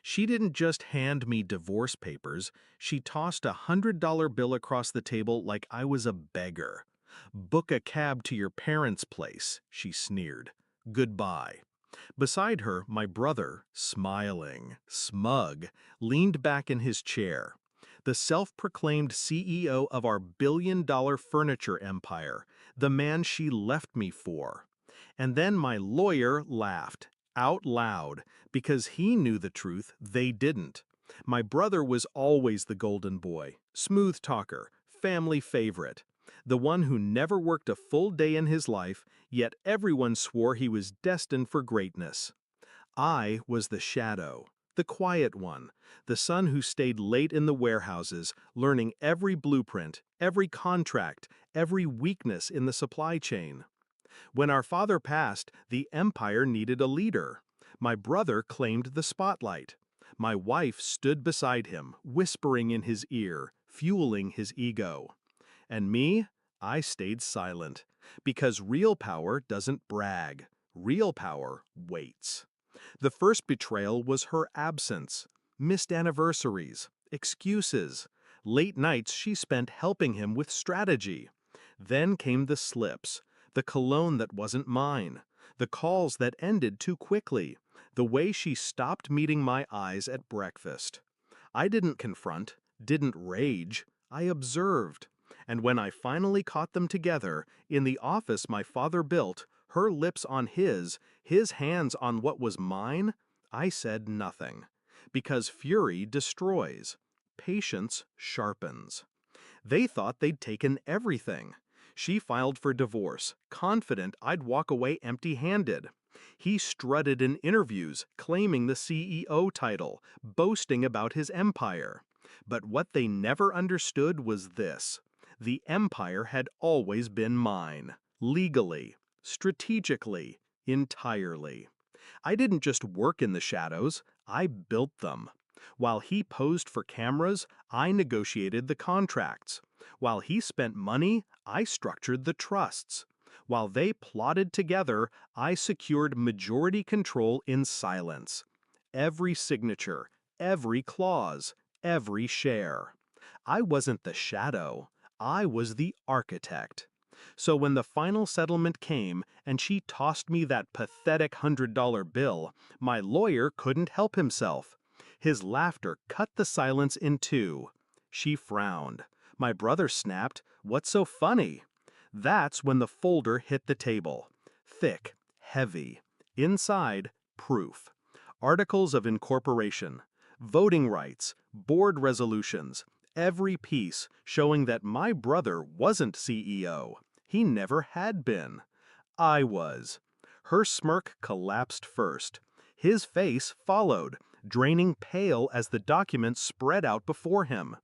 She didn't just hand me divorce papers, she tossed $100 bill across the table like I was a beggar. "Book a cab to your parents' place," she sneered. "Goodbye." Beside her, my brother, smiling, smug, leaned back in his chair. The self-proclaimed CEO of our billion-dollar furniture empire, the man she left me for. And then my lawyer laughed, out loud, because he knew the truth, they didn't. My brother was always the golden boy, smooth talker, family favorite, the one who never worked a full day in his life, yet everyone swore he was destined for greatness. I was the shadow, the quiet one, the son who stayed late in the warehouses, learning every blueprint, every contract, every weakness in the supply chain. When our father passed, the empire needed a leader. My brother claimed the spotlight. My wife stood beside him, whispering in his ear, fueling his ego. And me, I stayed silent, because real power doesn't brag. Real power waits. The first betrayal was her absence, missed anniversaries, excuses, late nights she spent helping him with strategy. Then came the slips, the cologne that wasn't mine, the calls that ended too quickly, the way she stopped meeting my eyes at breakfast. I didn't confront, didn't rage, I observed. And when I finally caught them together, in the office my father built, her lips on his hands on what was mine, I said nothing. Because fury destroys. Patience sharpens. They thought they'd taken everything. She filed for divorce, confident I'd walk away empty-handed. He strutted in interviews, claiming the CEO title, boasting about his empire. But what they never understood was this. The empire had always been mine, legally, strategically, entirely. I didn't just work in the shadows, I built them. While he posed for cameras, I negotiated the contracts. While he spent money, I structured the trusts. While they plotted together, I secured majority control in silence. Every signature, every clause, every share. I wasn't the shadow, I was the architect. So when the final settlement came and she tossed me that pathetic $100 bill, my lawyer couldn't help himself. His laughter cut the silence in two. She frowned. My brother snapped, "What's so funny?" That's when the folder hit the table. Thick, heavy. Inside, proof. Articles of incorporation, voting rights, board resolutions, every piece showing that my brother wasn't CEO. He never had been. I was. Her smirk collapsed first. His face followed, draining pale as the document spread out before him.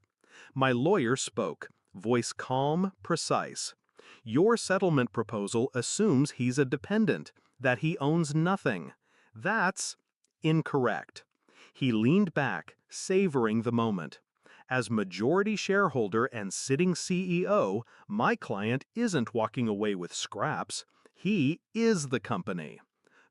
My lawyer spoke, voice calm, precise. "Your settlement proposal assumes he's a dependent, that he owns nothing. That's incorrect." He leaned back, savoring the moment. As majority shareholder and sitting CEO, my client isn't walking away with scraps. He is the company.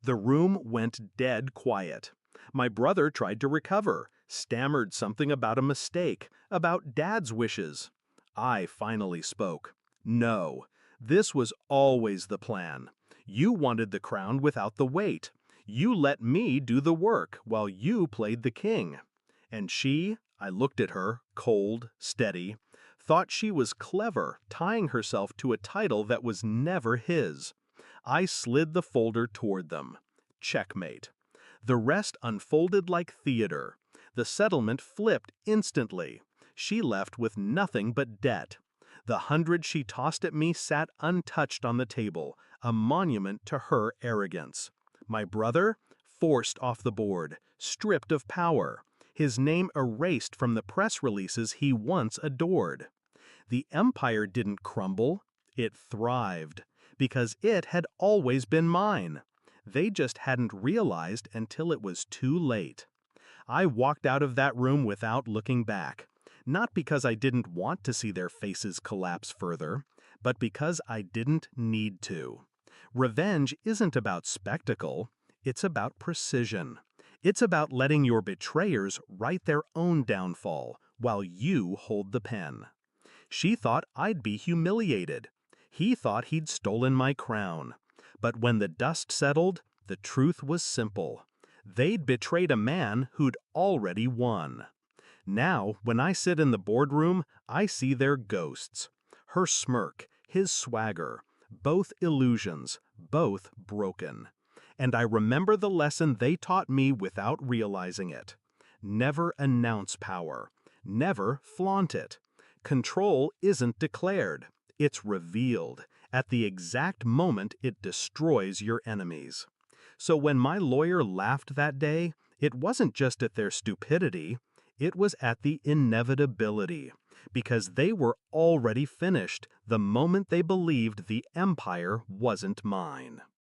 The room went dead quiet. My brother tried to recover, stammered something about a mistake, about Dad's wishes. I finally spoke. "No, this was always the plan. You wanted the crown without the weight. You let me do the work while you played the king." And she, I looked at her, cold, steady, thought she was clever, tying herself to a title that was never his. I slid the folder toward them. Checkmate. The rest unfolded like theater. The settlement flipped instantly. She left with nothing but debt. The $100 she tossed at me sat untouched on the table, a monument to her arrogance. My brother, forced off the board, stripped of power, his name erased from the press releases he once adored. The empire didn't crumble, it thrived, because it had always been mine. They just hadn't realized until it was too late. I walked out of that room without looking back, not because I didn't want to see their faces collapse further, but because I didn't need to. Revenge isn't about spectacle, it's about precision. It's about letting your betrayers write their own downfall while you hold the pen. She thought I'd be humiliated. He thought he'd stolen my crown. But when the dust settled, the truth was simple. They'd betrayed a man who'd already won. Now, when I sit in the boardroom, I see their ghosts. Her smirk, his swagger, both illusions, both broken. And I remember the lesson they taught me without realizing it. Never announce power. Never flaunt it. Control isn't declared. It's revealed at the exact moment it destroys your enemies. So when my lawyer laughed that day, it wasn't just at their stupidity, it was at the inevitability, because they were already finished the moment they believed the empire wasn't mine.